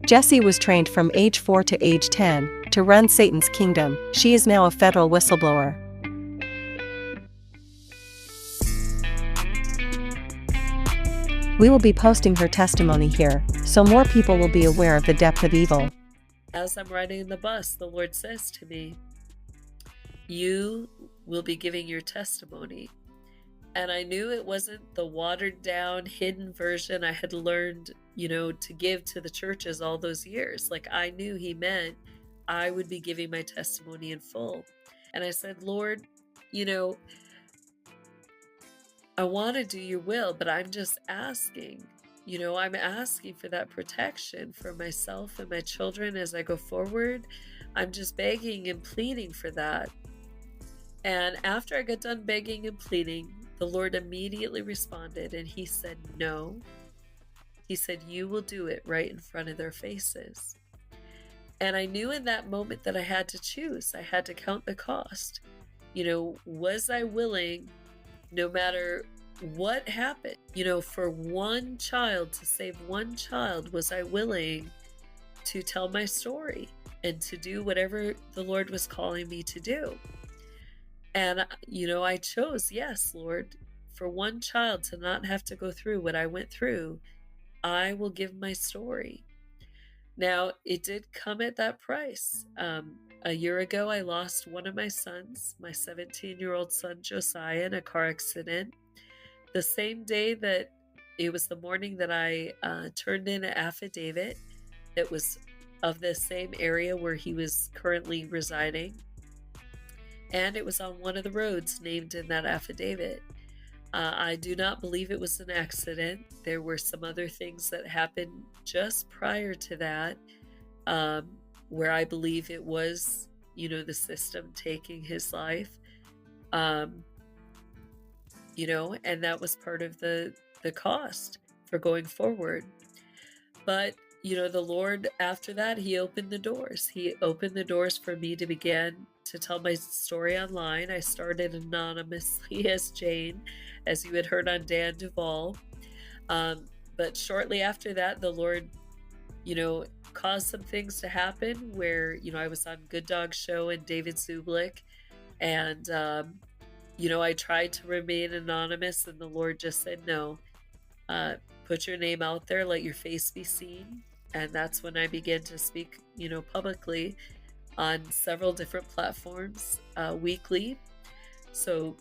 Jessie was trained from age 4 to age 10 to run Satan's kingdom. She is now a federal whistleblower. We will be posting her testimony here, so more people will be aware of the depth of evil. As I'm riding the bus, the Lord says to me, "You will be giving your testimony." And I knew it wasn't the watered down, hidden version I had learned, to give to the churches all those years. Like, I knew he meant I would be giving my testimony in full. And I said, "Lord, I want to do your will, but I'm just asking. I'm asking for that protection for myself and my children as I go forward. I'm just begging and pleading for that." And after I got done begging and pleading, the Lord immediately responded and he said, "No." He said, "You will do it right in front of their faces." And I knew in that moment that I had to choose. I had to count the cost. Was I willing, no matter what happened, for one child, to save one child, was I willing to tell my story and to do whatever the Lord was calling me to do? And, I chose, yes, Lord, for one child to not have to go through what I went through, I will give my story. Now, it did come at that price. A year ago, I lost one of my sons, my 17-year-old son, Josiah, in a car accident. The same day that it was the morning that I turned in an affidavit that was of the same area where he was currently residing. And it was on one of the roads named in that affidavit. I do not believe it was an accident. There were some other things that happened just prior to that, where I believe it was, the system taking his life. And that was part of the cost for going forward. But, the Lord, after that, he opened the doors. He opened the doors for me to begin to tell my story online. I started anonymously as Jane, as you had heard on Dan Duvall. But shortly after that, the Lord, caused some things to happen where, I was on Good Dog Show and David Zublik. And, I tried to remain anonymous, and the Lord just said, "No, put your name out there, let your face be seen." And that's when I began to speak, publicly on several different platforms weekly. So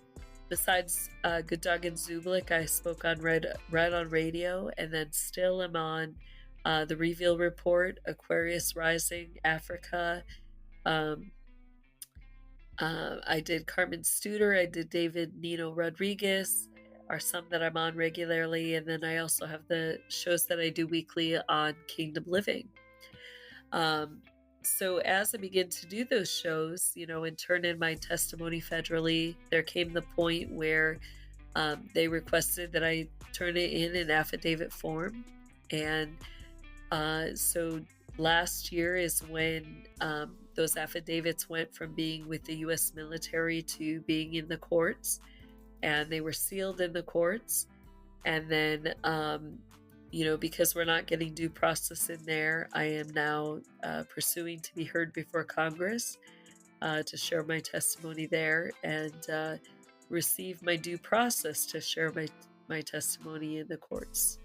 besides Good Dog and Zublik, I spoke on Red on Radio, and then still am on the Reveal Report, Aquarius Rising, Africa. I did Carmen Studer, I did David Nino Rodriguez, are some that I'm on regularly, and then I also have the shows that I do weekly on Kingdom Living. So as I began to do those shows, and turn in my testimony federally, there came the point where they requested that I turn it in affidavit form. And so last year is when those affidavits went from being with the U.S. military to being in the courts, and they were sealed in the courts. And then, because we're not getting due process in there, I am now pursuing to be heard before Congress to share my testimony there and receive my due process to share my testimony in the courts.